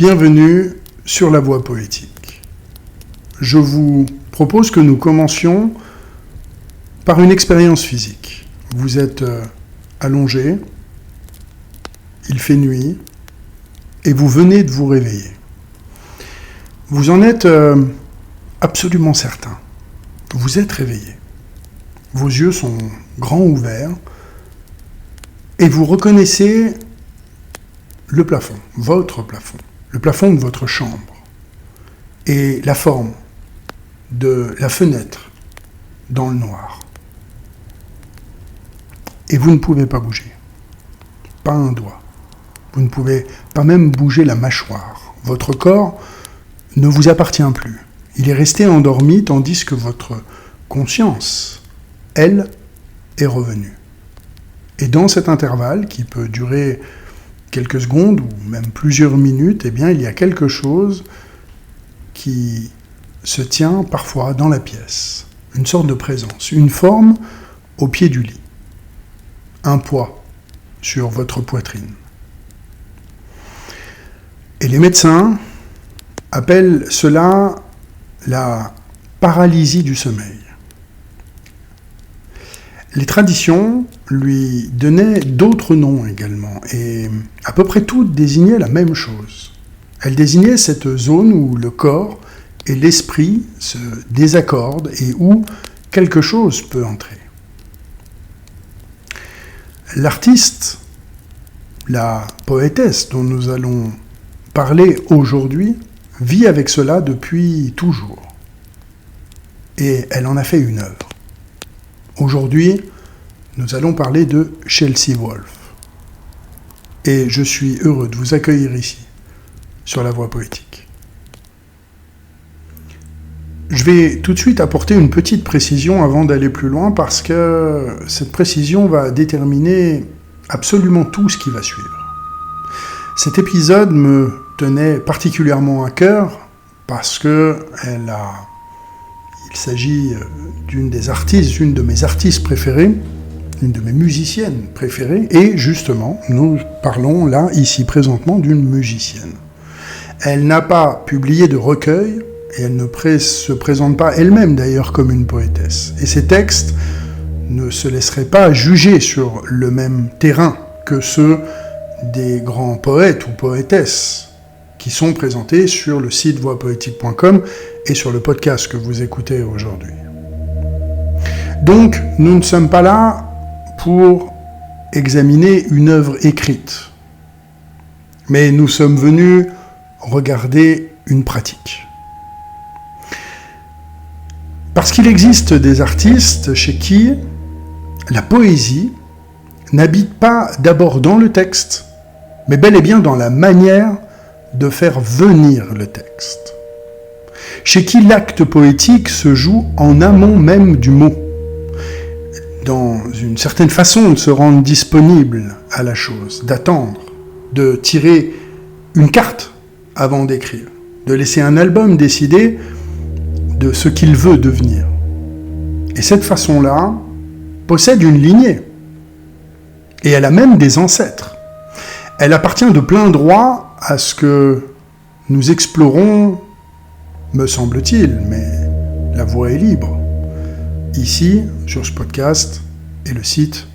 Bienvenue sur la voie poétique. Je vous propose que nous commencions par une expérience physique. Vous êtes allongé, il fait nuit, et vous venez de vous réveiller. Vous en êtes absolument certain. Vous êtes réveillé. Vos yeux sont grands ouverts, et vous reconnaissez le plafond, votre plafond, le plafond de votre chambre, et la forme de la fenêtre dans le noir. Et vous ne pouvez pas bouger, pas un doigt. Vous ne pouvez pas même bouger la mâchoire. Votre corps ne vous appartient plus. Il est resté endormi tandis que votre conscience, elle, est revenue. Et dans cet intervalle, qui peut durer quelques secondes ou même plusieurs minutes, eh bien, il y a quelque chose qui se tient parfois dans la pièce. Une sorte de présence, une forme au pied du lit. Un poids sur votre poitrine. Et les médecins appellent cela la paralysie du sommeil. Les traditions lui donnaient d'autres noms également, et à peu près toutes désignaient la même chose. Elles désignaient cette zone où le corps et l'esprit se désaccordent et où quelque chose peut entrer. L'artiste, la poétesse dont nous allons parler aujourd'hui, vit avec cela depuis toujours. Et elle en a fait une œuvre. Aujourd'hui, nous allons parler de Chelsea Wolfe. Et je suis heureux de vous accueillir ici, sur la voie poétique. Je vais tout de suite apporter une petite précision avant d'aller plus loin, parce que cette précision va déterminer absolument tout ce qui va suivre. Cet épisode me tenait particulièrement à cœur, parce que il s'agit d'une de mes artistes préférées, une de mes musiciennes préférées, et justement, nous parlons là, ici présentement, d'une musicienne. Elle n'a pas publié de recueil, et elle ne se présente pas elle-même d'ailleurs comme une poétesse. Et ses textes ne se laisseraient pas juger sur le même terrain que ceux des grands poètes ou poétesses qui sont présentés sur le site voixpoétique.com et sur le podcast que vous écoutez aujourd'hui. Donc, nous ne sommes pas là pour examiner une œuvre écrite, mais nous sommes venus regarder une pratique. Parce qu'il existe des artistes chez qui la poésie n'habite pas d'abord dans le texte, mais bel et bien dans la manière de faire venir le texte. Chez qui l'acte poétique se joue en amont même du mot, dans une certaine façon de se rendre disponible à la chose, d'attendre, de tirer une carte avant d'écrire, de laisser un album décider de ce qu'il veut devenir. Et cette façon-là possède une lignée, et elle a même des ancêtres. Elle appartient de plein droit à ce que nous explorons, me semble-t-il, mais la voie est libre. Ici, sur ce podcast et le site,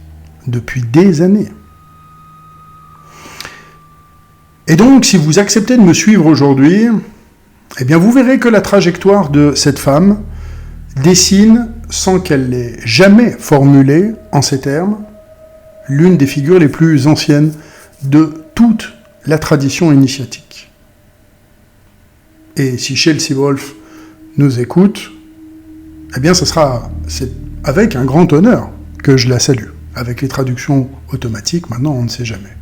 depuis des années. Et donc, si vous acceptez de me suivre aujourd'hui, eh bien vous verrez que la trajectoire de cette femme dessine, sans qu'elle l'ait jamais formulée en ces termes, l'une des figures les plus anciennes de toute la tradition initiatique. Et si Chelsea Wolfe nous écoute, eh bien c'est avec un grand honneur que je la salue. Avec les traductions automatiques, maintenant on ne sait jamais.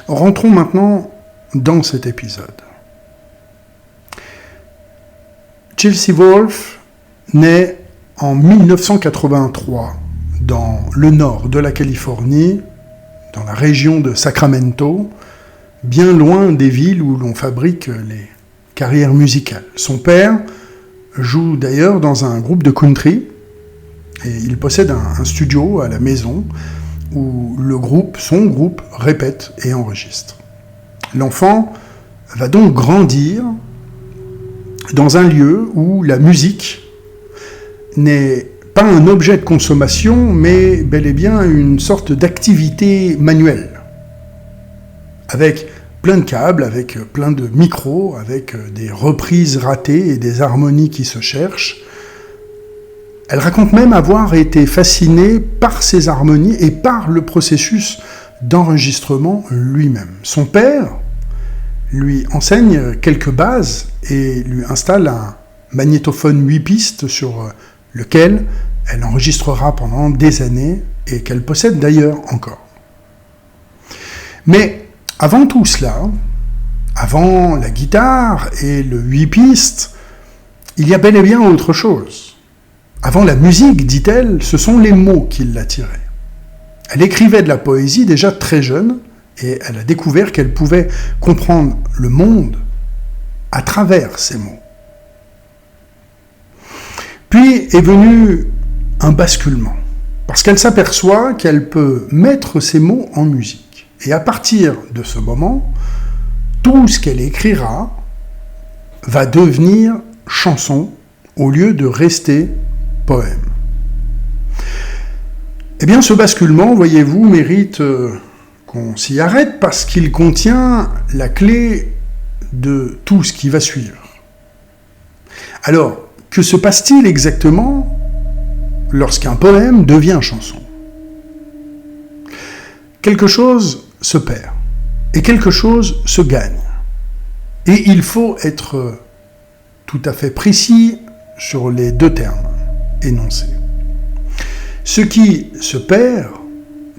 Rentrons maintenant dans cet épisode. Chelsea Wolfe naît en 1983 dans le nord de la Californie, dans la région de Sacramento, bien loin des villes où l'on fabrique les carrières musicales. Son père joue d'ailleurs dans un groupe de country, et il possède un studio à la maison où son groupe, répète et enregistre. L'enfant va donc grandir dans un lieu où la musique n'est pas un objet de consommation, mais bel et bien une sorte d'activité manuelle, avec plein de câbles, avec plein de micros, avec des reprises ratées et des harmonies qui se cherchent. Elle raconte même avoir été fascinée par ces harmonies et par le processus d'enregistrement lui-même. Son père lui enseigne quelques bases et lui installe un magnétophone 8 pistes sur lequel elle enregistrera pendant des années et qu'elle possède d'ailleurs encore. Mais avant tout cela, avant la guitare et le 8 pistes, il y a bel et bien autre chose. Avant la musique, dit-elle, ce sont les mots qui l'attiraient. Elle écrivait de la poésie déjà très jeune et elle a découvert qu'elle pouvait comprendre le monde à travers ces mots. Puis est venu un basculement, parce qu'elle s'aperçoit qu'elle peut mettre ces mots en musique. Et à partir de ce moment, tout ce qu'elle écrira va devenir chanson au lieu de rester poème. Eh bien, ce basculement, voyez-vous, mérite qu'on s'y arrête parce qu'il contient la clé de tout ce qui va suivre. Alors, que se passe-t-il exactement lorsqu'un poème devient chanson ? Quelque chose se perd et quelque chose se gagne. Et il faut être tout à fait précis sur les deux termes énoncés. Ce qui se perd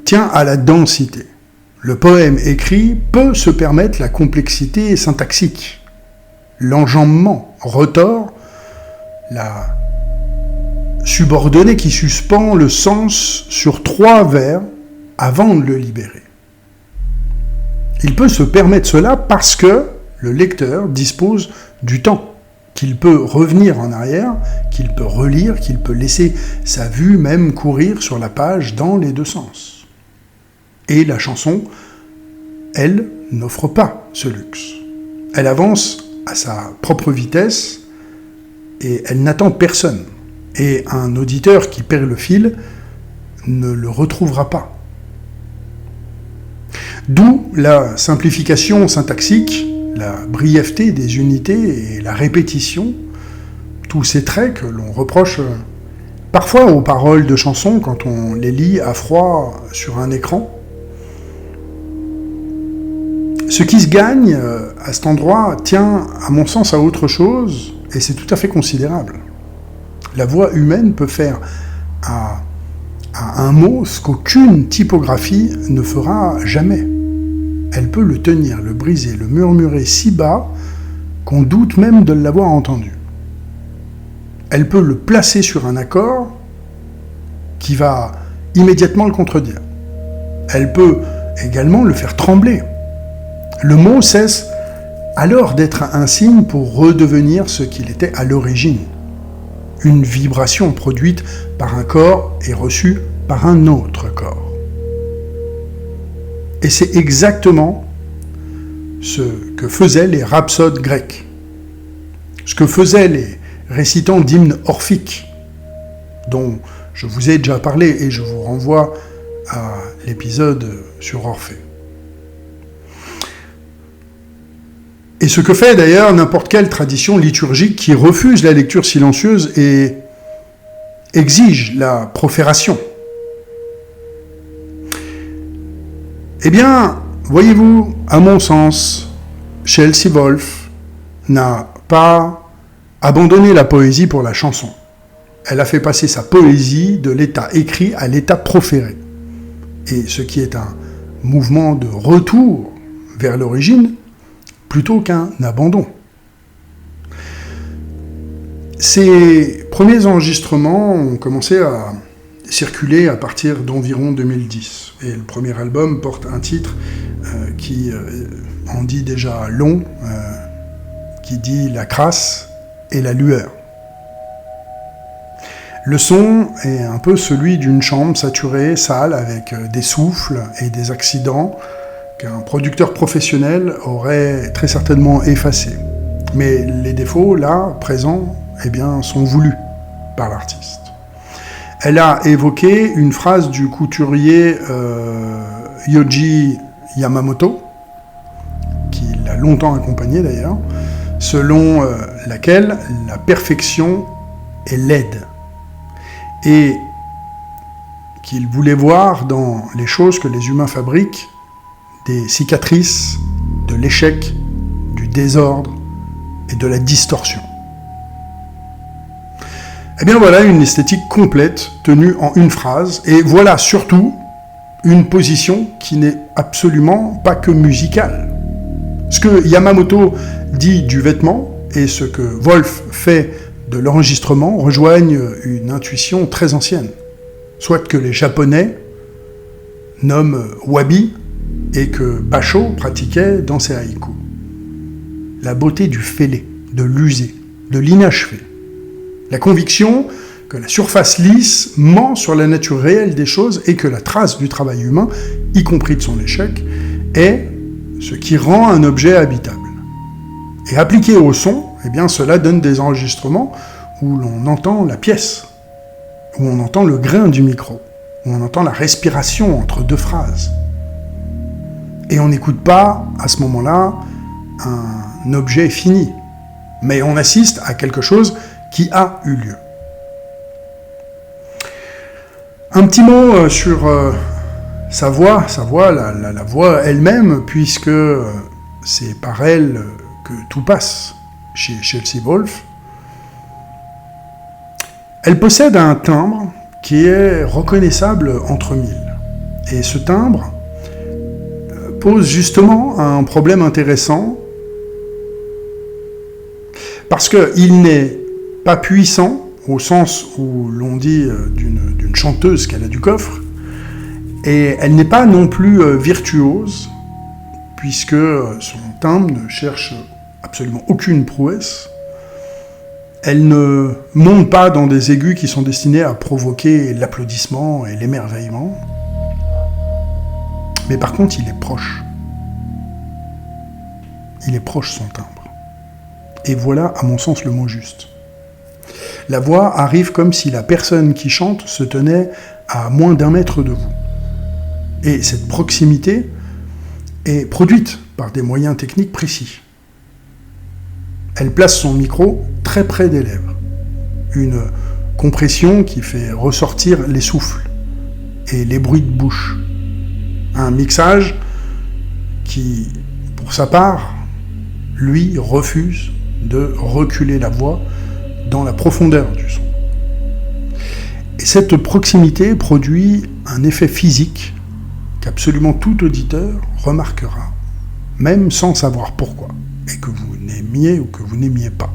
tient à la densité. Le poème écrit peut se permettre la complexité syntaxique, l'enjambement, retort, la subordonnée qui suspend le sens sur 3 vers avant de le libérer. Il peut se permettre cela parce que le lecteur dispose du temps, qu'il peut revenir en arrière, qu'il peut relire, qu'il peut laisser sa vue même courir sur la page dans les deux sens. Et la chanson, elle, n'offre pas ce luxe. Elle avance à sa propre vitesse et elle n'attend personne. Et un auditeur qui perd le fil ne le retrouvera pas. D'où la simplification syntaxique, la brièveté des unités et la répétition, tous ces traits que l'on reproche parfois aux paroles de chansons quand on les lit à froid sur un écran. Ce qui se gagne à cet endroit tient, à mon sens, à autre chose, et c'est tout à fait considérable. La voix humaine peut faire à un mot ce qu'aucune typographie ne fera jamais. Elle peut le tenir, le briser, le murmurer si bas qu'on doute même de l'avoir entendu. Elle peut le placer sur un accord qui va immédiatement le contredire. Elle peut également le faire trembler. Le mot cesse alors d'être un signe pour redevenir ce qu'il était à l'origine. Une vibration produite par un corps et reçue par un autre corps. Et c'est exactement ce que faisaient les rhapsodes grecs, ce que faisaient les récitants d'hymnes orphiques, dont je vous ai déjà parlé et je vous renvoie à l'épisode sur Orphée. Et ce que fait d'ailleurs n'importe quelle tradition liturgique qui refuse la lecture silencieuse et exige la profération. Eh bien, voyez-vous, à mon sens, Chelsea Wolfe n'a pas abandonné la poésie pour la chanson. Elle a fait passer sa poésie de l'état écrit à l'état proféré. Et ce qui est un mouvement de retour vers l'origine, plutôt qu'un abandon. Ces premiers enregistrements ont commencé à circuler à partir d'environ 2010. Et le premier album porte un titre qui en dit déjà long, qui dit « La crasse et la lueur ». Le son est un peu celui d'une chambre saturée, sale, avec des souffles et des accidents, qu'un producteur professionnel aurait très certainement effacé. Mais les défauts, là, présents, eh bien, sont voulus par l'artiste. Elle a évoqué une phrase du couturier Yohji Yamamoto, qui l'a longtemps accompagné d'ailleurs, selon laquelle la perfection est laide. Et qu'il voulait voir dans les choses que les humains fabriquent des cicatrices, de l'échec, du désordre et de la distorsion. Eh bien voilà une esthétique complète tenue en une phrase, et voilà surtout une position qui n'est absolument pas que musicale. Ce que Yamamoto dit du vêtement et ce que Wolf fait de l'enregistrement rejoignent une intuition très ancienne, soit que les Japonais nomment wabi et que Basho pratiquait dans ses haïkus. La beauté du fêlé, de l'usé, de l'inachevé. La conviction que la surface lisse ment sur la nature réelle des choses et que la trace du travail humain, y compris de son échec, est ce qui rend un objet habitable. Et appliqué au son, eh bien, cela donne des enregistrements où l'on entend la pièce, où on entend le grain du micro, où on entend la respiration entre deux phrases. Et on n'écoute pas, à ce moment-là, un objet fini, mais on assiste à quelque chose qui a eu lieu. Un petit mot sur sa voix, la voix elle-même, puisque c'est par elle que tout passe chez Chelsea Wolfe. Elle possède un timbre qui est reconnaissable entre mille. Et ce timbre pose justement un problème intéressant, parce qu'il n'est pas puissant, au sens où l'on dit d'une chanteuse qu'elle a du coffre, et elle n'est pas non plus virtuose, puisque son timbre ne cherche absolument aucune prouesse. Elle ne monte pas dans des aigus qui sont destinés à provoquer l'applaudissement et l'émerveillement. Mais par contre, il est proche. Il est proche, son timbre. Et voilà, à mon sens, le mot juste. La voix arrive comme si la personne qui chante se tenait à moins d'1 mètre de vous. Et cette proximité est produite par des moyens techniques précis. Elle place son micro très près des lèvres. Une compression qui fait ressortir les souffles et les bruits de bouche. Un mixage qui, pour sa part, lui, refuse de reculer la voix dans la profondeur du son. Et cette proximité produit un effet physique qu'absolument tout auditeur remarquera, même sans savoir pourquoi, et que vous n'aimiez ou que vous n'aimiez pas.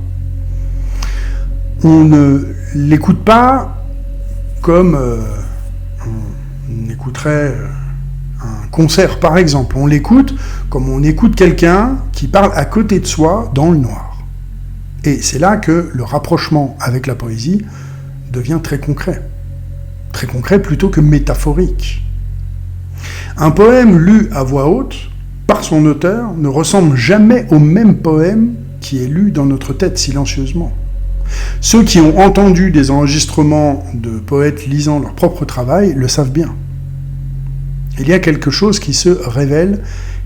On ne l'écoute pas comme on écouterait un concert, par exemple. On l'écoute comme on écoute quelqu'un qui parle à côté de soi dans le noir. Et c'est là que le rapprochement avec la poésie devient très concret. Très concret plutôt que métaphorique. Un poème lu à voix haute, par son auteur, ne ressemble jamais au même poème qui est lu dans notre tête silencieusement. Ceux qui ont entendu des enregistrements de poètes lisant leur propre travail le savent bien. Il y a quelque chose qui se révèle,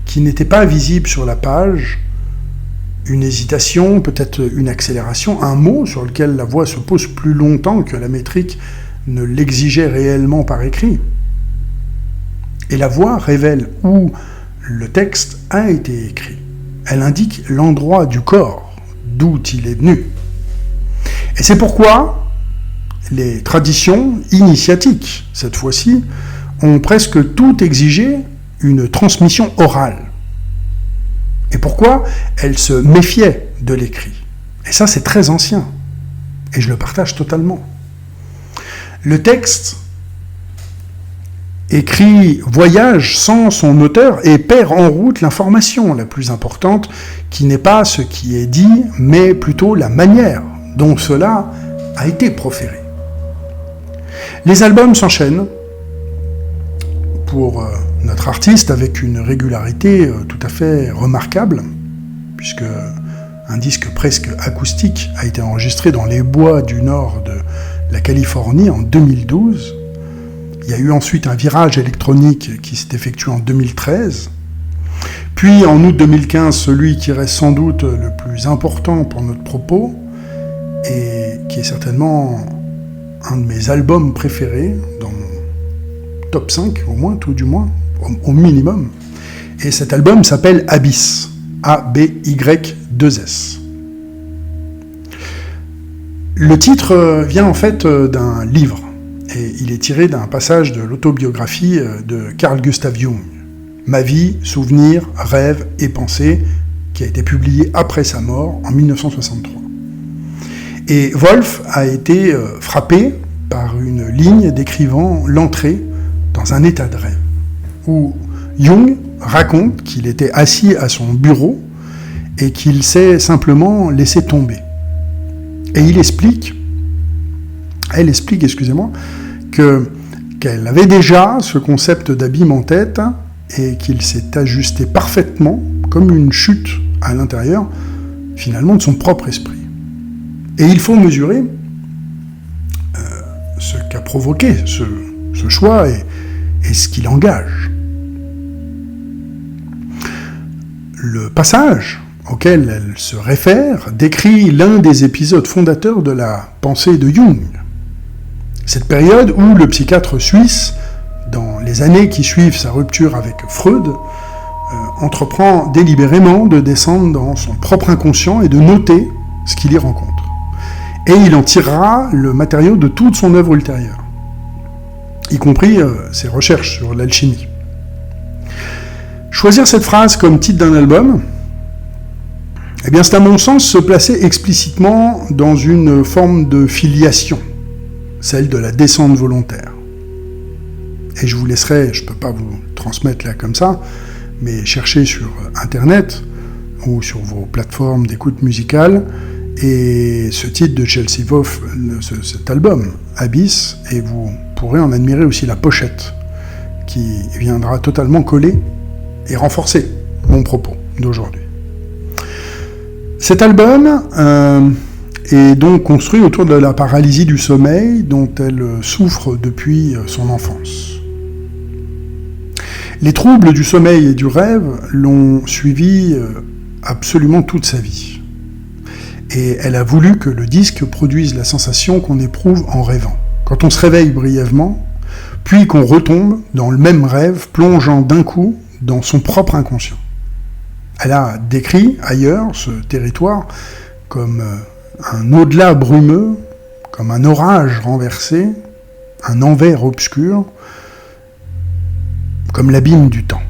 qui n'était pas visible sur la page, une hésitation, peut-être une accélération, un mot sur lequel la voix se pose plus longtemps que la métrique ne l'exigeait réellement par écrit. Et la voix révèle où le texte a été écrit. Elle indique l'endroit du corps, d'où il est venu. Et c'est pourquoi les traditions initiatiques, cette fois-ci, ont presque tout exigé une transmission orale. Et pourquoi elles se méfiaient de l'écrit. Et ça, c'est très ancien. Et je le partage totalement. Le texte écrit voyage sans son auteur et perd en route l'information la plus importante, qui n'est pas ce qui est dit, mais plutôt la manière dont cela a été proféré. Les albums s'enchaînent pour notre artiste avec une régularité tout à fait remarquable, puisque un disque presque acoustique a été enregistré dans les bois du nord de la Californie en 2012. Il y a eu ensuite un virage électronique qui s'est effectué en 2013. Puis en août 2015, celui qui reste sans doute le plus important pour notre propos, et qui est certainement un de mes albums préférés, dans mon top 5 au moins, tout du moins, au minimum. Et cet album s'appelle Abyss, A-B-Y-2-S. Le titre vient en fait d'un livre, et il est tiré d'un passage de l'autobiographie de Carl Gustav Jung, Ma vie, souvenirs, rêves et pensées, qui a été publié après sa mort en 1963. Et Wolf a été frappé par une ligne décrivant l'entrée dans un état de rêve, où Jung raconte qu'il était assis à son bureau et qu'il s'est simplement laissé tomber. Et elle explique, qu'elle avait déjà ce concept d'abîme en tête et qu'il s'est ajusté parfaitement, comme une chute à l'intérieur, finalement, de son propre esprit. Et il faut mesurer ce qu'a provoqué ce choix et ce qu'il engage. Le passage auquel elle se réfère décrit l'un des épisodes fondateurs de la pensée de Jung. Cette période où le psychiatre suisse, dans les années qui suivent sa rupture avec Freud, entreprend délibérément de descendre dans son propre inconscient et de noter ce qu'il y rencontre. Et il en tirera le matériau de toute son œuvre ultérieure, y compris ses recherches sur l'alchimie. Choisir cette phrase comme titre d'un album, eh bien, c'est à mon sens se placer explicitement dans une forme de filiation, celle de la descente volontaire. Et je vous laisserai, je ne peux pas vous transmettre là comme ça, mais cherchez sur Internet ou sur vos plateformes d'écoute musicale et ce titre de Chelsea Wolfe, cet album, Abyss, et vous pourrez en admirer aussi la pochette qui viendra totalement coller et renforcer mon propos d'aujourd'hui. Cet album est donc construit autour de la paralysie du sommeil dont elle souffre depuis son enfance. Les troubles du sommeil et du rêve l'ont suivi absolument toute sa vie. Et elle a voulu que le disque produise la sensation qu'on éprouve en rêvant. Quand on se réveille brièvement, puis qu'on retombe dans le même rêve, plongeant d'un coup dans son propre inconscient. Elle a décrit ailleurs ce territoire comme un au-delà brumeux, comme un orage renversé, un envers obscur, comme l'abîme du temps.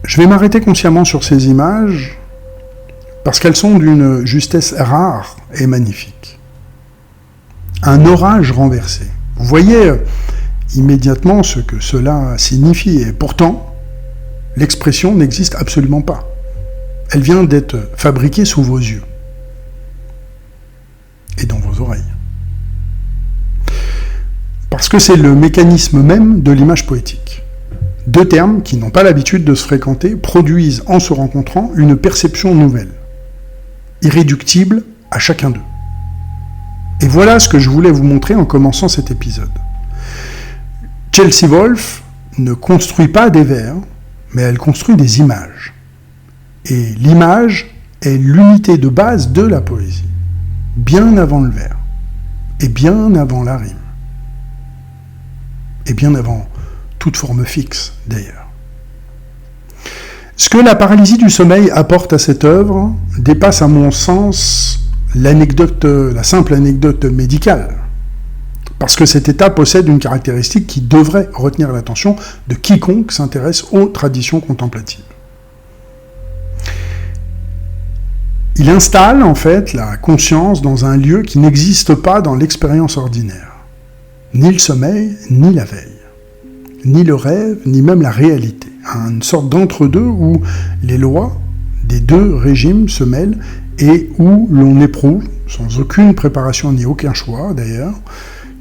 Je vais m'arrêter consciemment sur ces images parce qu'elles sont d'une justesse rare et magnifique. Un orage renversé. Vous voyez immédiatement ce que cela signifie, et pourtant, l'expression n'existe absolument pas. Elle vient d'être fabriquée sous vos yeux et dans vos oreilles. Parce que c'est le mécanisme même de l'image poétique. Deux termes qui n'ont pas l'habitude de se fréquenter produisent en se rencontrant une perception nouvelle, irréductible à chacun d'eux. Et voilà ce que je voulais vous montrer en commençant cet épisode. Chelsea Wolfe ne construit pas des vers, mais elle construit des images. Et l'image est l'unité de base de la poésie, bien avant le vers, et bien avant la rime, et bien avant toute forme fixe d'ailleurs. Ce que la paralysie du sommeil apporte à cette œuvre dépasse à mon sens la simple anecdote médicale, parce que cet état possède une caractéristique qui devrait retenir l'attention de quiconque s'intéresse aux traditions contemplatives. Il installe en fait la conscience dans un lieu qui n'existe pas dans l'expérience ordinaire. Ni le sommeil, ni la veille. Ni le rêve, ni même la réalité. Une sorte d'entre-deux où les lois des deux régimes se mêlent et où l'on éprouve, sans aucune préparation ni aucun choix d'ailleurs,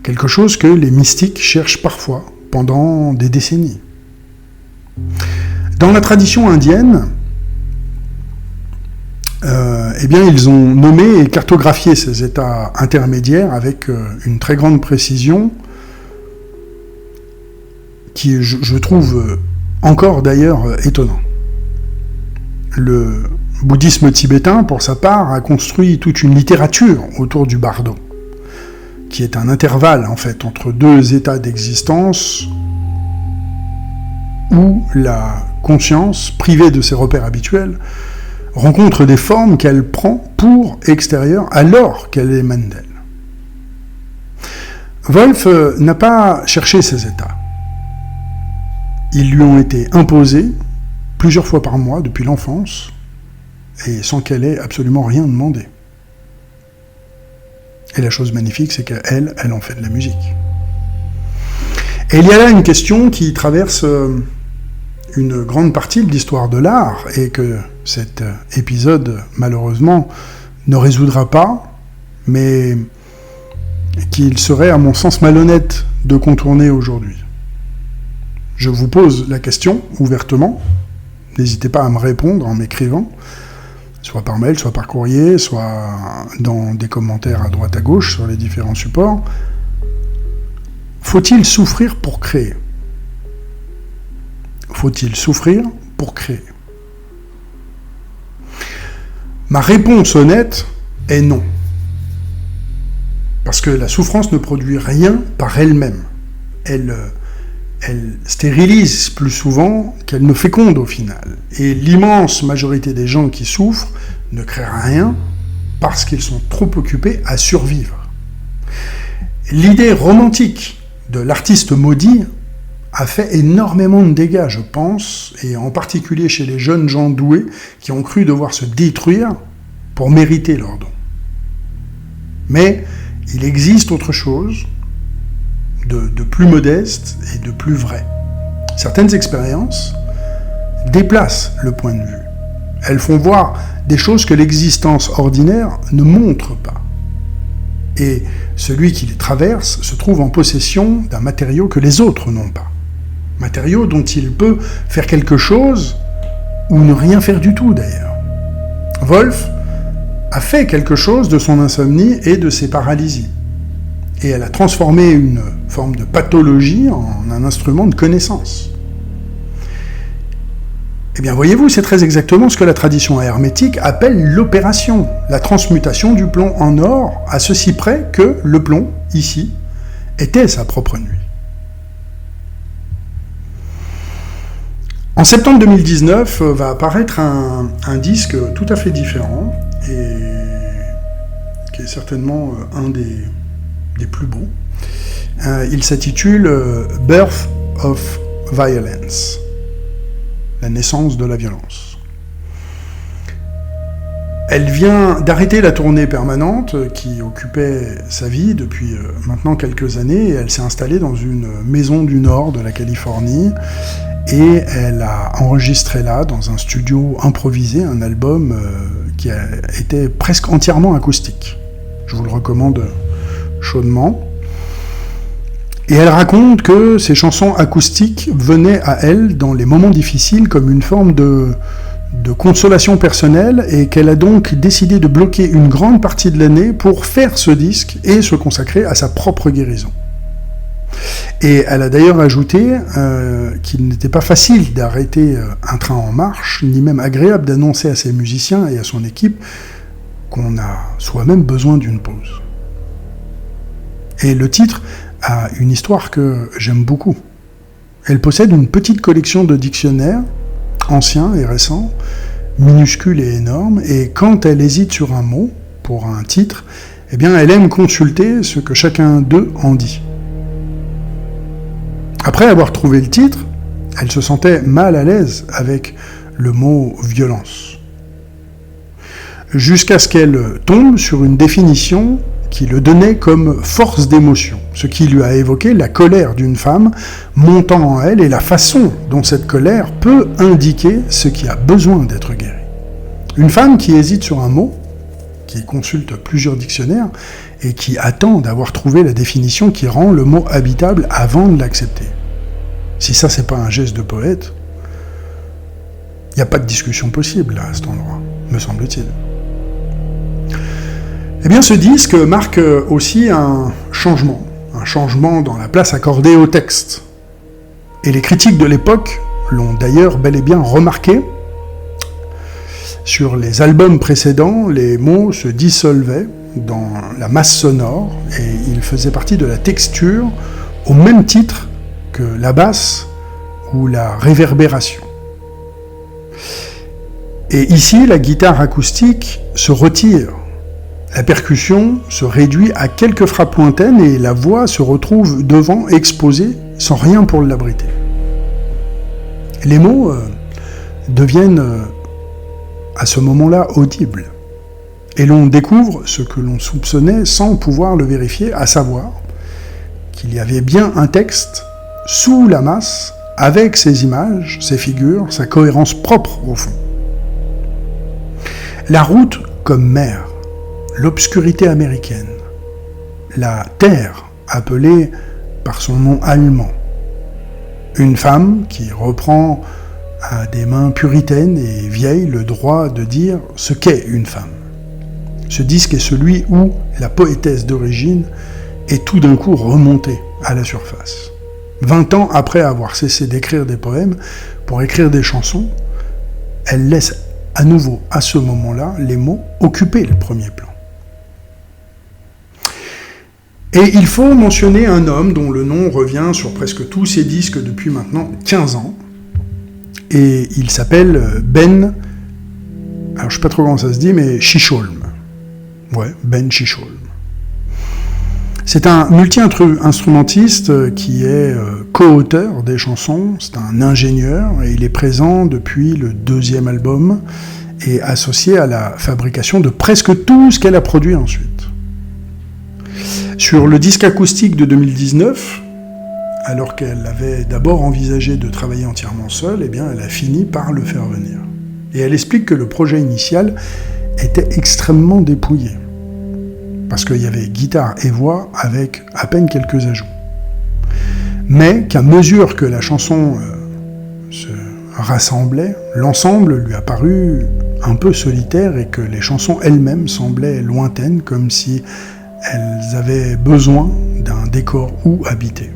quelque chose que les mystiques cherchent parfois pendant des décennies. Dans la tradition indienne, ils ont nommé et cartographié ces états intermédiaires avec une très grande précision qui, je trouve, encore d'ailleurs étonnant. Le bouddhisme tibétain, pour sa part, a construit toute une littérature autour du bardo, qui est un intervalle, en fait, entre deux états d'existence où la conscience, privée de ses repères habituels, rencontre des formes qu'elle prend pour extérieures alors qu'elle émane d'elle. Wolf n'a pas cherché ces états. Ils lui ont été imposés plusieurs fois par mois depuis l'enfance et sans qu'elle ait absolument rien demandé. Et la chose magnifique, c'est qu'elle en fait de la musique. Et il y a là une question qui traverse une grande partie de l'histoire de l'art et que cet épisode, malheureusement, ne résoudra pas, mais qu'il serait, à mon sens, malhonnête de contourner aujourd'hui. Je vous pose la question ouvertement, n'hésitez pas à me répondre en m'écrivant, soit par mail, soit par courrier, soit dans des commentaires à droite à gauche sur les différents supports. Faut-il souffrir pour créer ? Faut-il souffrir pour créer ? Ma réponse honnête est non. Parce que la souffrance ne produit rien par elle-même. Elle stérilise plus souvent qu'elle ne féconde au final. Et l'immense majorité des gens qui souffrent ne créent rien parce qu'ils sont trop occupés à survivre. L'idée romantique de l'artiste maudit a fait énormément de dégâts, je pense, et en particulier chez les jeunes gens doués qui ont cru devoir se détruire pour mériter leur don. Mais il existe autre chose de plus modeste et de plus vrai. Certaines expériences déplacent le point de vue. Elles font voir des choses que l'existence ordinaire ne montre pas. Et celui qui les traverse se trouve en possession d'un matériau que les autres n'ont pas. Matériau dont il peut faire quelque chose ou ne rien faire du tout d'ailleurs. Wolf a fait quelque chose de son insomnie et de ses paralysies. Et elle a transformé une forme de pathologie en un instrument de connaissance. Eh bien, voyez-vous, c'est très exactement ce que la tradition hermétique appelle l'opération, la transmutation du plomb en or, à ceci près que le plomb, ici, était sa propre nuit. En septembre 2019, va apparaître un disque tout à fait différent, et qui est certainement un des plus beaux. Il s'intitule « Birth of Violence », la naissance de la violence. Elle vient d'arrêter la tournée permanente qui occupait sa vie depuis maintenant quelques années, et elle s'est installée dans une maison du nord de la Californie, et elle a enregistré là, dans un studio improvisé, un album qui était presque entièrement acoustique. Je vous le recommande chaudement. Et elle raconte que ces chansons acoustiques venaient à elle dans les moments difficiles comme une forme de consolation personnelle, et qu'elle a donc décidé de bloquer une grande partie de l'année pour faire ce disque et se consacrer à sa propre guérison. Et elle a d'ailleurs ajouté qu'il n'était pas facile d'arrêter un train en marche, ni même agréable d'annoncer à ses musiciens et à son équipe qu'on a soi-même besoin d'une pause. Et le titre a une histoire que j'aime beaucoup. Elle possède une petite collection de dictionnaires, anciens et récents, minuscules et énormes, et quand elle hésite sur un mot, pour un titre, eh bien elle aime consulter ce que chacun d'eux en dit. Après avoir trouvé le titre, elle se sentait mal à l'aise avec le mot « violence ». Jusqu'à ce qu'elle tombe sur une définition qui le donnait comme force d'émotion, ce qui lui a évoqué la colère d'une femme montant en elle et la façon dont cette colère peut indiquer ce qui a besoin d'être guéri. Une femme qui hésite sur un mot, qui consulte plusieurs dictionnaires et qui attend d'avoir trouvé la définition qui rend le mot habitable avant de l'accepter. Si ça, c'est pas un geste de poète, il n'y a pas de discussion possible là, à cet endroit, me semble-t-il. Eh bien, ce disque marque aussi un changement dans la place accordée au texte. Et les critiques de l'époque l'ont d'ailleurs bel et bien remarqué. Sur les albums précédents, les mots se dissolvaient dans la masse sonore et ils faisaient partie de la texture au même titre que la basse ou la réverbération. Et ici, la guitare acoustique se retire. La percussion se réduit à quelques frappes lointaines et la voix se retrouve devant, exposée, sans rien pour l'abriter. Les mots deviennent à ce moment-là audibles. Et l'on découvre ce que l'on soupçonnait sans pouvoir le vérifier, à savoir qu'il y avait bien un texte sous la masse, avec ses images, ses figures, sa cohérence propre au fond. La route comme mer, l'obscurité américaine, la terre appelée par son nom allemand, une femme qui reprend à des mains puritaines et vieilles le droit de dire ce qu'est une femme. Ce disque est celui où la poétesse d'origine est tout d'un coup remontée à la surface. 20 ans après avoir cessé d'écrire des poèmes pour écrire des chansons, elle laisse à nouveau, à ce moment-là, les mots occuper le premier plan. Et il faut mentionner un homme dont le nom revient sur presque tous ses disques depuis maintenant 15 ans, et il s'appelle Ben, alors je sais pas trop comment ça se dit, mais Chisholm. Ouais, Ben Chisholm. C'est un multi-instrumentiste qui est co-auteur des chansons, c'est un ingénieur, et il est présent depuis le 2e album, et associé à la fabrication de presque tout ce qu'elle a produit ensuite. Sur le disque acoustique de 2019, alors qu'elle avait d'abord envisagé de travailler entièrement seule, eh bien, elle a fini par le faire venir. Et elle explique que le projet initial était extrêmement dépouillé, parce qu'il y avait guitare et voix avec à peine quelques ajouts. Mais qu'à mesure que la chanson se rassemblait, l'ensemble lui a paru un peu solitaire et que les chansons elles-mêmes semblaient lointaines, comme si elles avaient besoin d'un décor où habiter.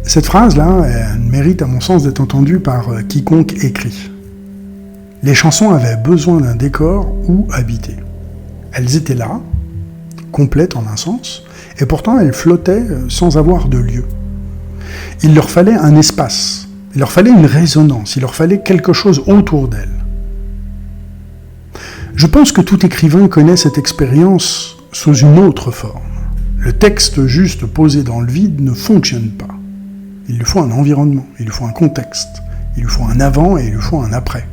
Cette phrase-là, elle mérite à mon sens d'être entendue par quiconque écrit. Les chansons avaient besoin d'un décor où habiter. Elles étaient là, complètes en un sens, et pourtant elles flottaient sans avoir de lieu. Il leur fallait un espace, il leur fallait une résonance, il leur fallait quelque chose autour d'elles. Je pense que tout écrivain connaît cette expérience sous une autre forme. Le texte juste posé dans le vide ne fonctionne pas. Il lui faut un environnement, il lui faut un contexte, il lui faut un avant et il lui faut un après.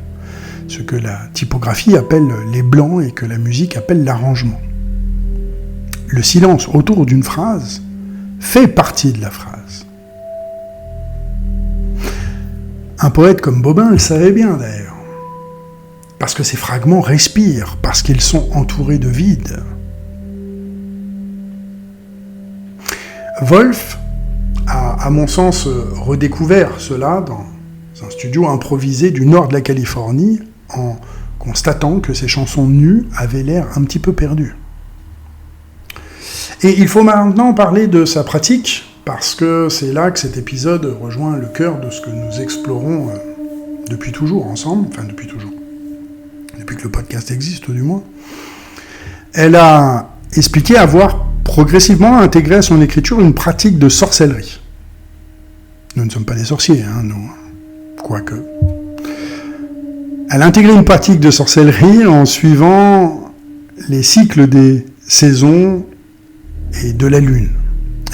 Ce que la typographie appelle les blancs et que la musique appelle l'arrangement. Le silence autour d'une phrase fait partie de la phrase. Un poète comme Bobin le savait bien d'ailleurs, parce que ces fragments respirent, parce qu'ils sont entourés de vide. Wolf a, à mon sens, redécouvert cela dans un studio improvisé du nord de la Californie, en constatant que ses chansons nues avaient l'air un petit peu perdues. Et il faut maintenant parler de sa pratique, parce que c'est là que cet épisode rejoint le cœur de ce que nous explorons depuis toujours ensemble, enfin depuis toujours, depuis que le podcast existe du moins. Elle a expliqué avoir progressivement intégré à son écriture une pratique de sorcellerie. Nous ne sommes pas des sorciers, nous, quoique. Elle a intégré une pratique de sorcellerie en suivant les cycles des saisons et de la lune.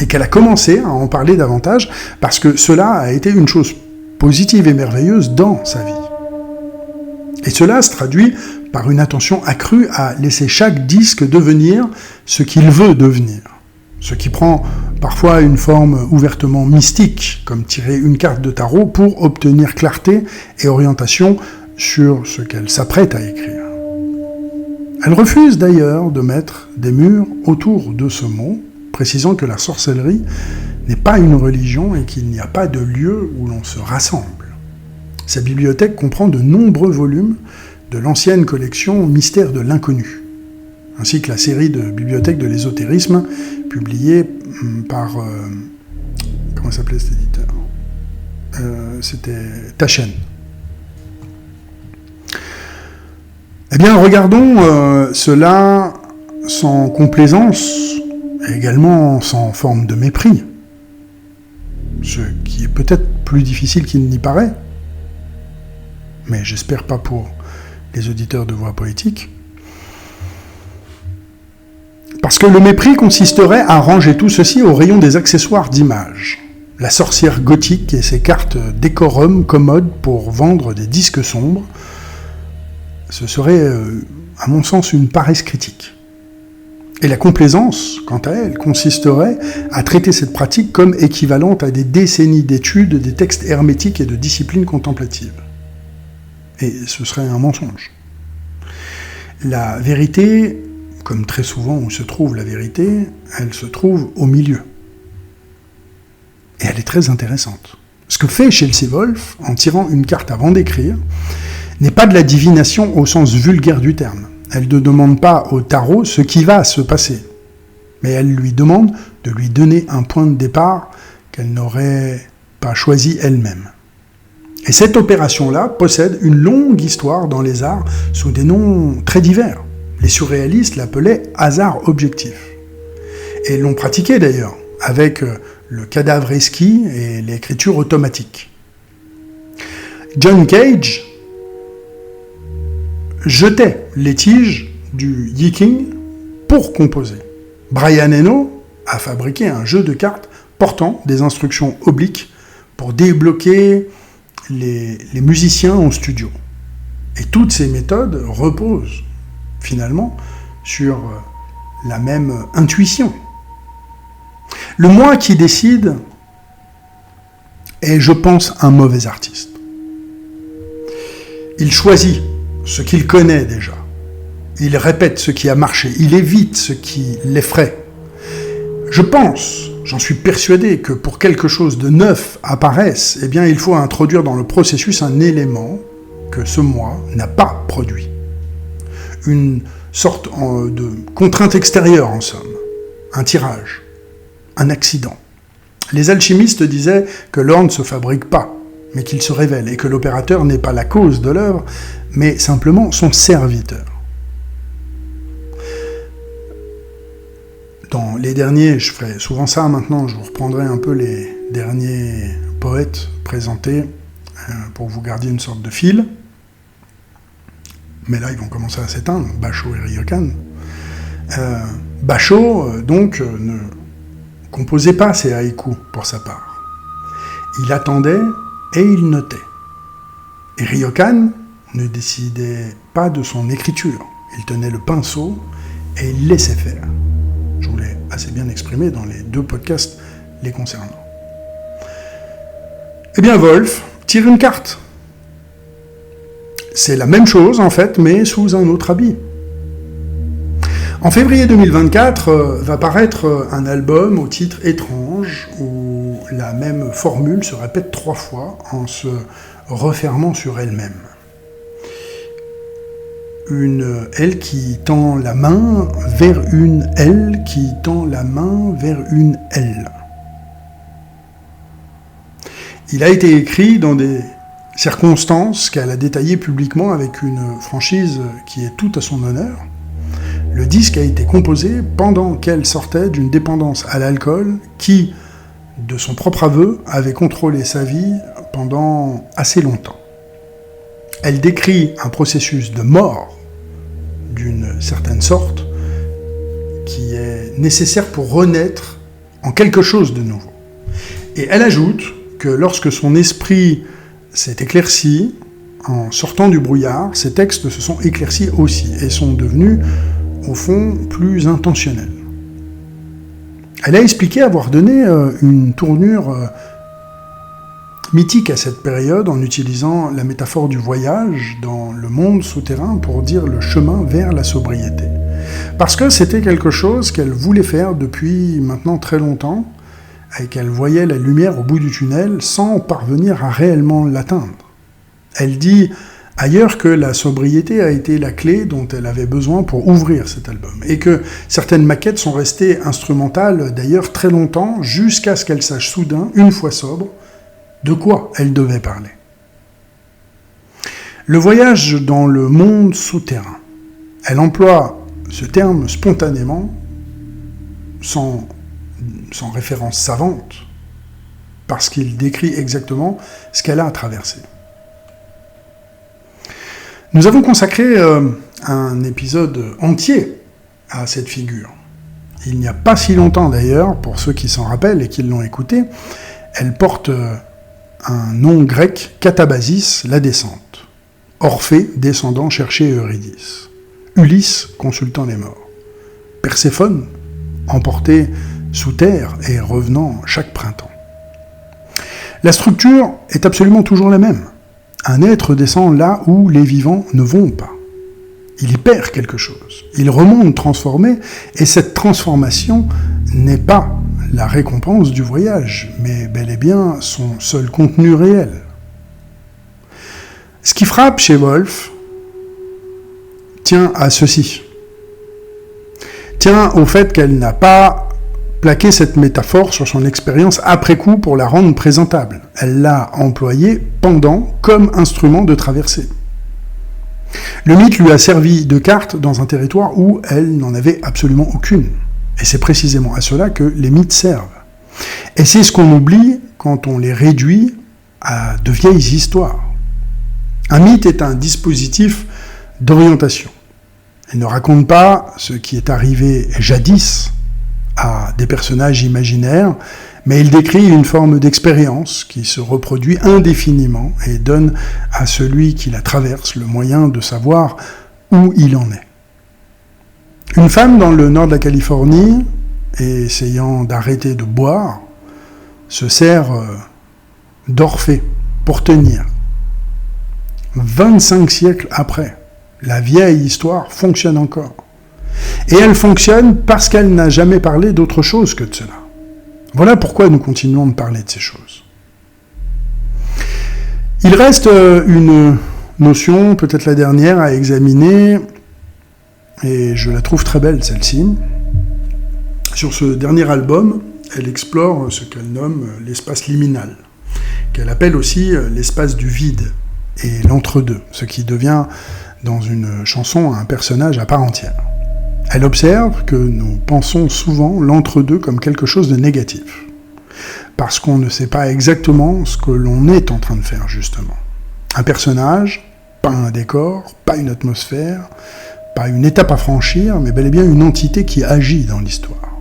Et qu'elle a commencé à en parler davantage parce que cela a été une chose positive et merveilleuse dans sa vie. Et cela se traduit par une attention accrue à laisser chaque disque devenir ce qu'il veut devenir. Ce qui prend parfois une forme ouvertement mystique, comme tirer une carte de tarot pour obtenir clarté et orientation sur ce qu'elle s'apprête à écrire. Elle refuse d'ailleurs de mettre des murs autour de ce mot, précisant que la sorcellerie n'est pas une religion et qu'il n'y a pas de lieu où l'on se rassemble. Sa bibliothèque comprend de nombreux volumes de l'ancienne collection Mystères de l'inconnu, ainsi que la série de bibliothèques de l'ésotérisme publiée par... comment s'appelait cet éditeur ? C'était Taschen. Eh bien, regardons cela sans complaisance, et également sans forme de mépris, ce qui est peut-être plus difficile qu'il n'y paraît, mais j'espère pas pour les auditeurs de Voix Poétique, parce que le mépris consisterait à ranger tout ceci au rayon des accessoires d'image. La sorcière gothique et ses cartes décorum commodes pour vendre des disques sombres, ce serait, à mon sens, une paresse critique. Et la complaisance, quant à elle, consisterait à traiter cette pratique comme équivalente à des décennies d'études des textes hermétiques et de disciplines contemplatives. Et ce serait un mensonge. La vérité, comme très souvent où se trouve la vérité, elle se trouve au milieu. Et elle est très intéressante. Ce que fait Chelsea Wolfe, en tirant une carte avant d'écrire, n'est pas de la divination au sens vulgaire du terme. Elle ne demande pas au tarot ce qui va se passer, mais elle lui demande de lui donner un point de départ qu'elle n'aurait pas choisi elle-même. Et cette opération-là possède une longue histoire dans les arts sous des noms très divers. Les surréalistes l'appelaient hasard objectif. Et l'ont pratiqué d'ailleurs, avec le cadavre esquis et l'écriture automatique. John Cage jetait les tiges du Yiking pour composer. Brian Eno a fabriqué un jeu de cartes portant des instructions obliques pour débloquer les musiciens en studio. Et toutes ces méthodes reposent finalement sur la même intuition. Le moi qui décide est, je pense, un mauvais artiste. Il choisit ce qu'il connaît déjà. Il répète ce qui a marché. Il évite ce qui l'effraie. Je pense, j'en suis persuadé, que pour quelque chose de neuf apparaisse, eh bien, il faut introduire dans le processus un élément que ce moi n'a pas produit. Une sorte de contrainte extérieure, en somme. Un tirage. Un accident. Les alchimistes disaient que l'or ne se fabrique pas, mais qu'il se révèle, et que l'opérateur n'est pas la cause de l'œuvre, mais simplement son serviteur. Dans les derniers, je ferai souvent ça maintenant, je vous reprendrai un peu les derniers poètes présentés pour que vous gardiez une sorte de fil. Mais là, ils vont commencer à s'éteindre, Bachot et Ryokan. Bachot, donc, ne composait pas ses haïkus pour sa part. Il attendait et il notait. Et Ryokan ne décidait pas de son écriture. Il tenait le pinceau et il laissait faire. Je vous l'ai assez bien exprimé dans les 2 podcasts les concernant. Eh bien, Wolfe tire une carte. C'est la même chose, en fait, mais sous un autre habit. En février 2024, va paraître un album au titre étrange, où la même formule se répète 3 fois en se refermant sur elle-même. Une elle qui tend la main vers une elle qui tend la main vers une elle. Il a été écrit dans des circonstances qu'elle a détaillées publiquement avec une franchise qui est toute à son honneur. Le disque a été composé pendant qu'elle sortait d'une dépendance à l'alcool qui, de son propre aveu, avait contrôlé sa vie pendant assez longtemps. Elle décrit un processus de mort d'une certaine sorte qui est nécessaire pour renaître en quelque chose de nouveau. Et elle ajoute que lorsque son esprit s'est éclairci, en sortant du brouillard, ses textes se sont éclaircis aussi et sont devenus, au fond, plus intentionnels. Elle a expliqué avoir donné une tournure mythique à cette période en utilisant la métaphore du voyage dans le monde souterrain pour dire le chemin vers la sobriété. Parce que c'était quelque chose qu'elle voulait faire depuis maintenant très longtemps, et qu'elle voyait la lumière au bout du tunnel sans parvenir à réellement l'atteindre. Elle dit ailleurs que la sobriété a été la clé dont elle avait besoin pour ouvrir cet album, et que certaines maquettes sont restées instrumentales d'ailleurs très longtemps, jusqu'à ce qu'elle sache soudain, une fois sobre, de quoi elle devait parler. Le voyage dans le monde souterrain. Elle emploie ce terme spontanément, sans référence savante, parce qu'il décrit exactement ce qu'elle a traversé. Nous avons consacré un épisode entier à cette figure. Il n'y a pas si longtemps d'ailleurs, pour ceux qui s'en rappellent et qui l'ont écouté, elle porte un nom grec, Catabasis, la descente. Orphée, descendant chercher Eurydice. Ulysse, consultant les morts. Perséphone, emportée sous terre et revenant chaque printemps. La structure est absolument toujours la même. Un être descend là où les vivants ne vont pas. Il y perd quelque chose. Il remonte transformé, et cette transformation n'est pas la récompense du voyage, mais bel et bien son seul contenu réel. Ce qui frappe chez Woolf tient à ceci. Tient au fait qu'elle n'a pas plaqué cette métaphore sur son expérience après coup pour la rendre présentable. Elle l'a employée pendant comme instrument de traversée. Le mythe lui a servi de carte dans un territoire où elle n'en avait absolument aucune. Et c'est précisément à cela que les mythes servent. Et c'est ce qu'on oublie quand on les réduit à de vieilles histoires. Un mythe est un dispositif d'orientation. Il ne raconte pas ce qui est arrivé jadis à des personnages imaginaires, mais il décrit une forme d'expérience qui se reproduit indéfiniment et donne à celui qui la traverse le moyen de savoir où il en est. Une femme dans le nord de la Californie, essayant d'arrêter de boire, se sert d'Orphée pour tenir. 25 siècles après, la vieille histoire fonctionne encore. Et elle fonctionne parce qu'elle n'a jamais parlé d'autre chose que de cela. Voilà pourquoi nous continuons de parler de ces choses. Il reste une notion, peut-être la dernière, à examiner, et je la trouve très belle, celle-ci. Sur ce dernier album, elle explore ce qu'elle nomme l'espace liminal, qu'elle appelle aussi l'espace du vide et l'entre-deux, ce qui devient, dans une chanson, un personnage à part entière. Elle observe que nous pensons souvent l'entre-deux comme quelque chose de négatif, parce qu'on ne sait pas exactement ce que l'on est en train de faire, justement. Un personnage, pas un décor, pas une atmosphère, pas une étape à franchir, mais bel et bien une entité qui agit dans l'histoire.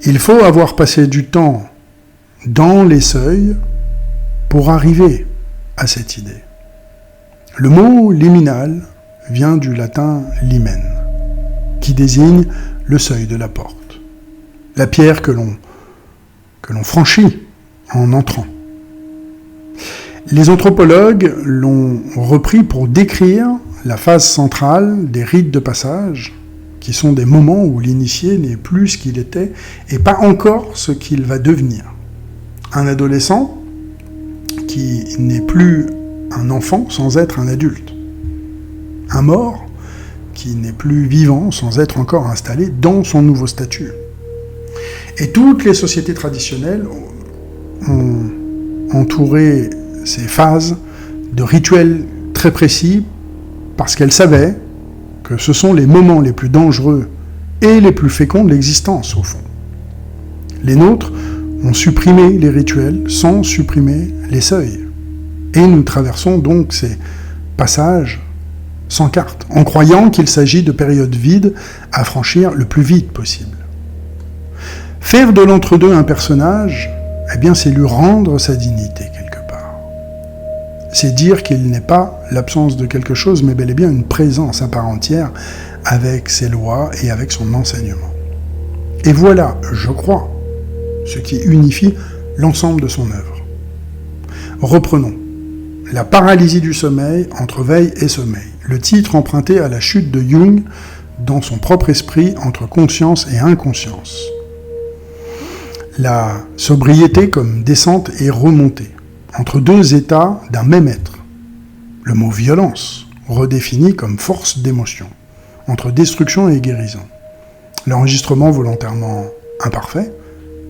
Il faut avoir passé du temps dans les seuils pour arriver à cette idée. Le mot liminal vient du latin limen, qui désigne le seuil de la porte, la pierre que l'on franchit en entrant. Les anthropologues l'ont repris pour décrire la phase centrale des rites de passage, qui sont des moments où l'initié n'est plus ce qu'il était et pas encore ce qu'il va devenir. Un adolescent qui n'est plus un enfant sans être un adulte. Un mort qui n'est plus vivant sans être encore installé dans son nouveau statut. Et toutes les sociétés traditionnelles ont entouré ces phases de rituels très précis parce qu'elles savaient que ce sont les moments les plus dangereux et les plus féconds de l'existence, au fond. Les nôtres ont supprimé les rituels sans supprimer les seuils. Et nous traversons donc ces passages sans carte, en croyant qu'il s'agit de périodes vides à franchir le plus vite possible. Faire de l'entre-deux un personnage, eh bien, c'est lui rendre sa dignité quelque part. C'est dire qu'il n'est pas l'absence de quelque chose, mais bel et bien une présence à part entière avec ses lois et avec son enseignement. Et voilà, je crois, ce qui unifie l'ensemble de son œuvre. Reprenons. La paralysie du sommeil entre veille et sommeil. Le titre emprunté à la chute de Jung dans son propre esprit entre conscience et inconscience. La sobriété comme descente et remontée, entre deux états d'un même être. Le mot violence, redéfini comme force d'émotion, entre destruction et guérison. L'enregistrement volontairement imparfait,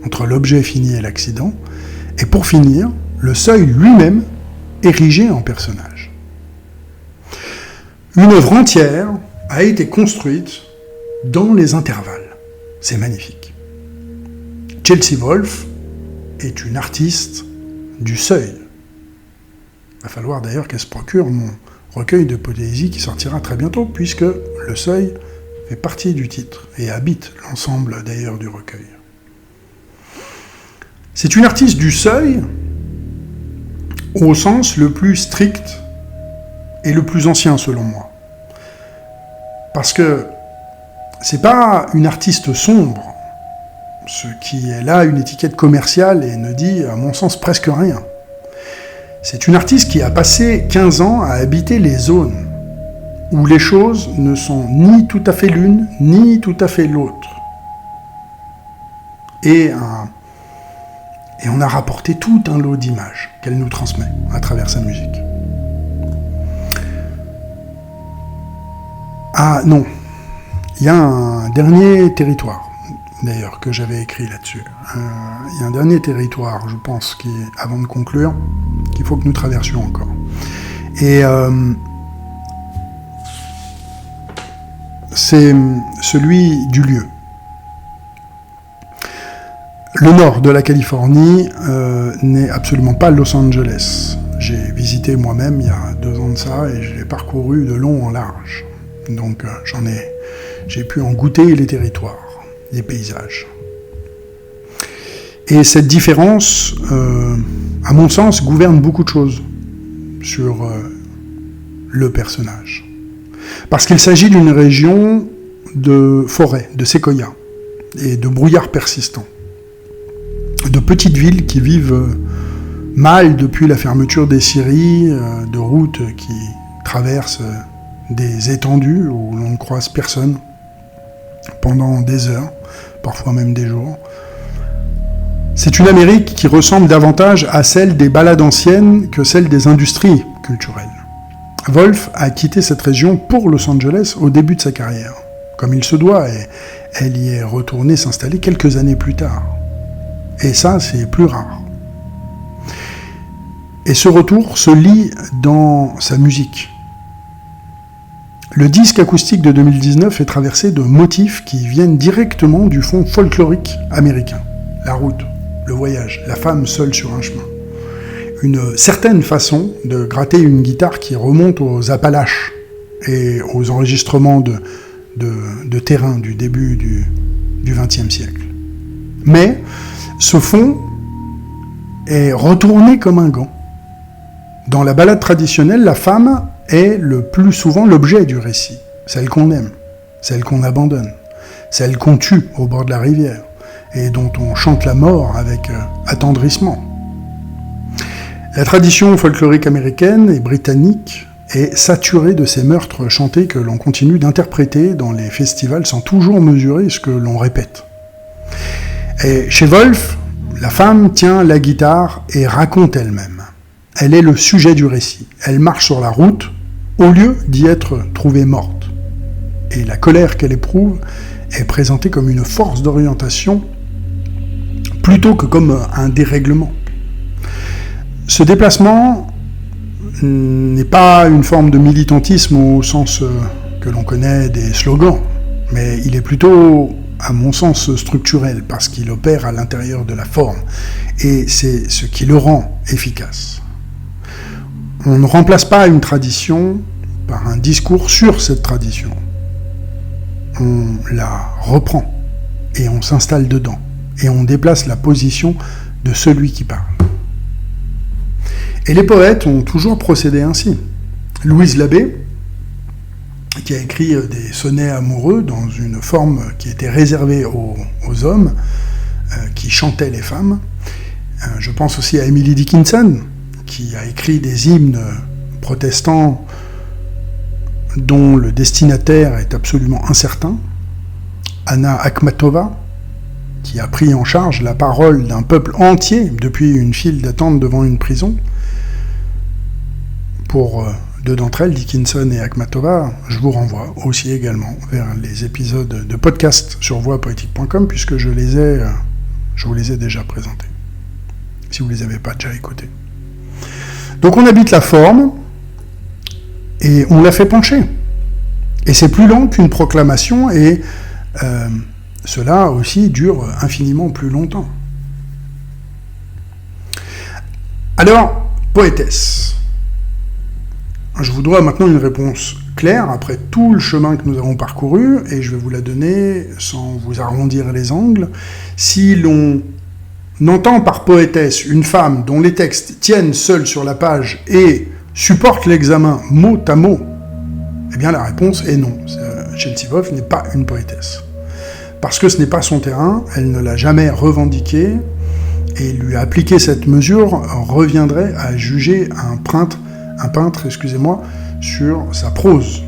entre l'objet fini et l'accident, et pour finir, le seuil lui-même érigé en personnage. Une œuvre entière a été construite dans les intervalles. C'est magnifique. Chelsea Wolfe est une artiste du seuil. Il va falloir d'ailleurs qu'elle se procure mon recueil de poésie qui sortira très bientôt, puisque le seuil fait partie du titre et habite l'ensemble d'ailleurs du recueil. C'est une artiste du seuil au sens le plus strict et le plus ancien selon moi. Parce que c'est pas une artiste sombre, ce qui est là une étiquette commerciale et ne dit, à mon sens, presque rien. C'est une artiste qui a passé 15 ans à habiter les zones où les choses ne sont ni tout à fait l'une, ni tout à fait l'autre. Et on a rapporté tout un lot d'images qu'elle nous transmet à travers sa musique. Ah non, il y a un dernier territoire, d'ailleurs, que j'avais écrit là-dessus. Il y a un dernier territoire, je pense, avant de conclure, qu'il faut que nous traversions encore. Et c'est celui du lieu. Le nord de la Californie n'est absolument pas Los Angeles. J'ai visité moi-même il y a 2 ans de ça et je l'ai parcouru de long en large. Donc j'ai pu en goûter les territoires, les paysages. Et cette différence, à mon sens, gouverne beaucoup de choses sur le personnage. Parce qu'il s'agit d'une région de forêt, de séquoias et de brouillard persistant. De petites villes qui vivent mal depuis la fermeture des scieries, de routes qui traversent des étendues où l'on ne croise personne pendant des heures, parfois même des jours. C'est une Amérique qui ressemble davantage à celle des balades anciennes que celle des industries culturelles. Wolfe a quitté cette région pour Los Angeles au début de sa carrière, comme il se doit, et elle y est retournée s'installer quelques années plus tard. Et ça, c'est plus rare. Et ce retour se lit dans sa musique. Le disque acoustique de 2019 est traversé de motifs qui viennent directement du fond folklorique américain. La route, le voyage, la femme seule sur un chemin. Une certaine façon de gratter une guitare qui remonte aux Appalaches et aux enregistrements de terrain du début du XXe siècle. Mais ce fond est retourné comme un gant. Dans la ballade traditionnelle, la femme est le plus souvent l'objet du récit, celle qu'on aime, celle qu'on abandonne, celle qu'on tue au bord de la rivière, et dont on chante la mort avec attendrissement. La tradition folklorique américaine et britannique est saturée de ces meurtres chantés que l'on continue d'interpréter dans les festivals sans toujours mesurer ce que l'on répète. Et chez Wolfe, la femme tient la guitare et raconte elle-même. Elle est le sujet du récit. Elle marche sur la route au lieu d'y être trouvée morte. Et la colère qu'elle éprouve est présentée comme une force d'orientation plutôt que comme un dérèglement. Ce déplacement n'est pas une forme de militantisme au sens que l'on connaît des slogans, mais il est plutôt, à mon sens, structurel, parce qu'il opère à l'intérieur de la forme, et c'est ce qui le rend efficace. On ne remplace pas une tradition par un discours sur cette tradition. On la reprend, et on s'installe dedans, et on déplace la position de celui qui parle. Et les poètes ont toujours procédé ainsi. Louise Labbé, qui a écrit des sonnets amoureux dans une forme qui était réservée aux hommes, qui chantaient les femmes. Je pense aussi à Emily Dickinson, qui a écrit des hymnes protestants dont le destinataire est absolument incertain, Anna Akhmatova, qui a pris en charge la parole d'un peuple entier depuis une file d'attente devant une prison. Pour deux d'entre elles, Dickinson et Akhmatova, je vous renvoie aussi également vers les épisodes de podcast sur voixpoétique.com, puisque je vous les ai déjà présentés, si vous ne les avez pas déjà écoutés. Donc on habite la forme, et on la fait pencher. Et c'est plus lent qu'une proclamation, et cela aussi dure infiniment plus longtemps. Alors, poétesse. Je vous dois maintenant une réponse claire, après tout le chemin que nous avons parcouru, et je vais vous la donner sans vous arrondir les angles. Si l'on entend par poétesse une femme dont les textes tiennent seuls sur la page et supportent l'examen mot à mot, eh bien la réponse est non. Chelsea Wolfe n'est pas une poétesse. Parce que ce n'est pas son terrain, elle ne l'a jamais revendiqué, et lui appliquer cette mesure reviendrait à juger un peintre, sur sa prose.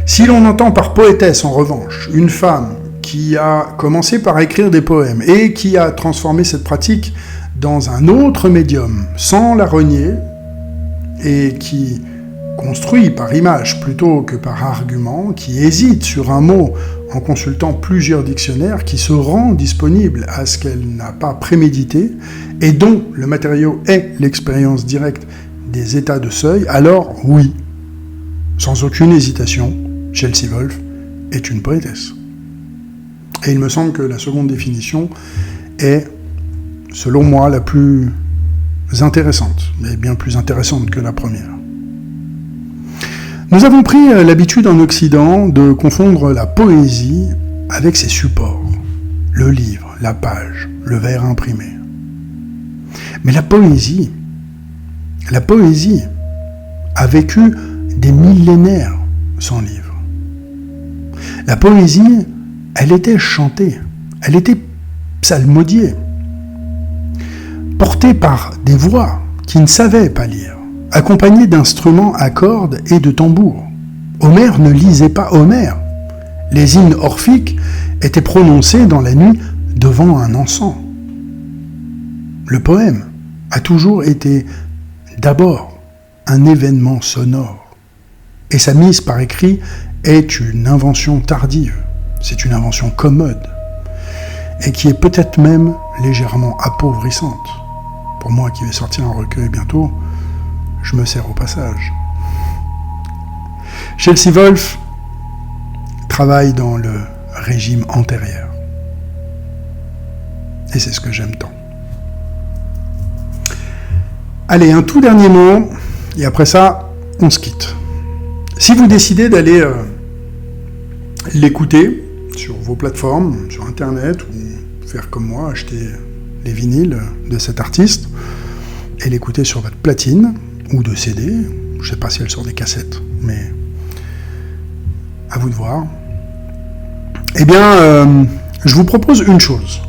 Si l'on entend par poétesse, en revanche, une femme qui a commencé par écrire des poèmes et qui a transformé cette pratique dans un autre médium, sans la renier, et qui construit par image plutôt que par argument, qui hésite sur un mot en consultant plusieurs dictionnaires, qui se rend disponible à ce qu'elle n'a pas prémédité, et dont le matériau est l'expérience directe des états de seuil, alors oui, sans aucune hésitation, Chelsea Wolfe est une poétesse. Et il me semble que la seconde définition est, selon moi, la plus intéressante, mais bien plus intéressante que la première. Nous avons pris l'habitude en Occident de confondre la poésie avec ses supports, le livre, la page, le verre imprimé. Mais la poésie a vécu des millénaires sans livre. La poésie, elle était chantée, elle était psalmodiée, portée par des voix qui ne savaient pas lire, accompagnée d'instruments à cordes et de tambours. Homère ne lisait pas Homère. Les hymnes orphiques étaient prononcés dans la nuit devant un encens. Le poème a toujours été d'abord un événement sonore, et sa mise par écrit est une invention tardive, c'est une invention commode, et qui est peut-être même légèrement appauvrissante. Pour moi qui vais sortir un recueil bientôt, je me sers au passage. Chelsea Wolfe travaille dans le régime antérieur. Et c'est ce que j'aime tant. Allez, un tout dernier mot, et après ça, on se quitte. Si vous décidez d'aller l'écouter sur vos plateformes, sur Internet, ou faire comme moi, acheter les vinyles de cet artiste, et l'écouter sur votre platine, ou de CD, je ne sais pas si elle sort des cassettes, mais à vous de voir. Eh bien, je vous propose une chose.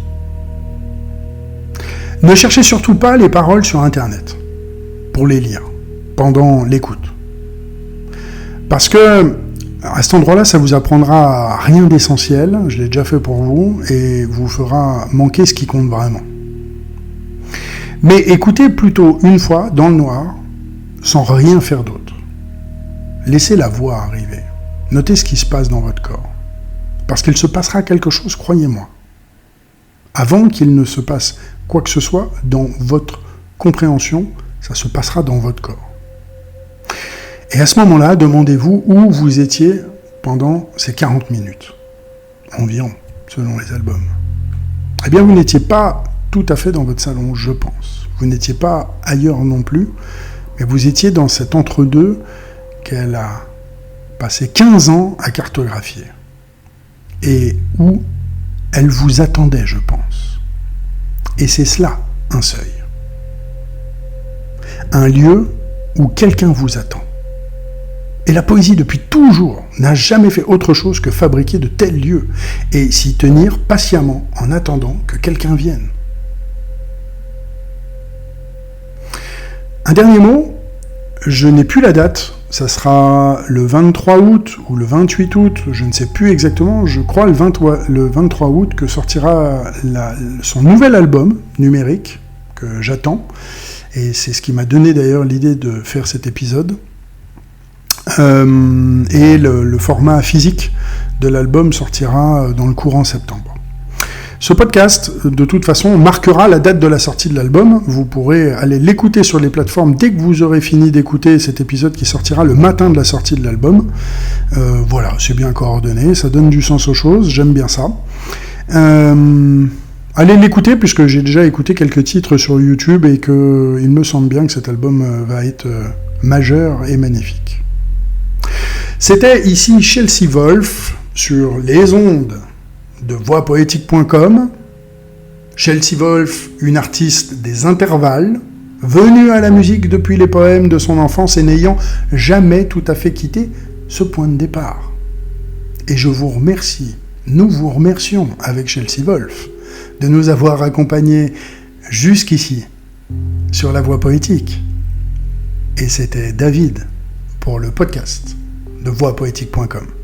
Ne cherchez surtout pas les paroles sur Internet pour les lire pendant l'écoute. Parce que à cet endroit-là, ça vous apprendra rien d'essentiel, je l'ai déjà fait pour vous, et vous fera manquer ce qui compte vraiment. Mais écoutez plutôt une fois dans le noir, sans rien faire d'autre. Laissez la voix arriver. Notez ce qui se passe dans votre corps. Parce qu'il se passera quelque chose, croyez-moi. Avant qu'il ne se passe quoi que ce soit dans votre compréhension, ça se passera dans votre corps. Et à ce moment-là, demandez-vous où vous étiez pendant ces 40 minutes. Environ, selon les albums. Eh bien, vous n'étiez pas tout à fait dans votre salon, je pense. Vous n'étiez pas ailleurs non plus, mais vous étiez dans cet entre-deux qu'elle a passé 15 ans à cartographier. Et où elle vous attendait, je pense. Et c'est cela, un seuil. Un lieu où quelqu'un vous attend. Et la poésie, depuis toujours, n'a jamais fait autre chose que fabriquer de tels lieux et s'y tenir patiemment en attendant que quelqu'un vienne. Un dernier mot, je n'ai plus la date, ça sera le 23 août ou le 28 août, je ne sais plus exactement, je crois le 23 août que sortira son nouvel album numérique, que j'attends, et c'est ce qui m'a donné d'ailleurs l'idée de faire cet épisode. Et le format physique de l'album sortira dans le courant septembre. Ce podcast, de toute façon, marquera la date de la sortie de l'album. Vous pourrez aller l'écouter sur les plateformes dès que vous aurez fini d'écouter cet épisode qui sortira le matin de la sortie de l'album. Voilà, c'est bien coordonné, ça donne du sens aux choses, j'aime bien ça. Allez l'écouter, puisque j'ai déjà écouté quelques titres sur YouTube et qu'il me semble bien que cet album va être majeur et magnifique. C'était ici Chelsea Wolfe sur les ondes de voixpoétique.com. Chelsea Wolfe, une artiste des intervalles, venue à la musique depuis les poèmes de son enfance et n'ayant jamais tout à fait quitté ce point de départ. Et je vous remercie, nous vous remercions avec Chelsea Wolfe de nous avoir accompagnés jusqu'ici sur la voie poétique. Et c'était David pour le podcast de voixpoétique.com.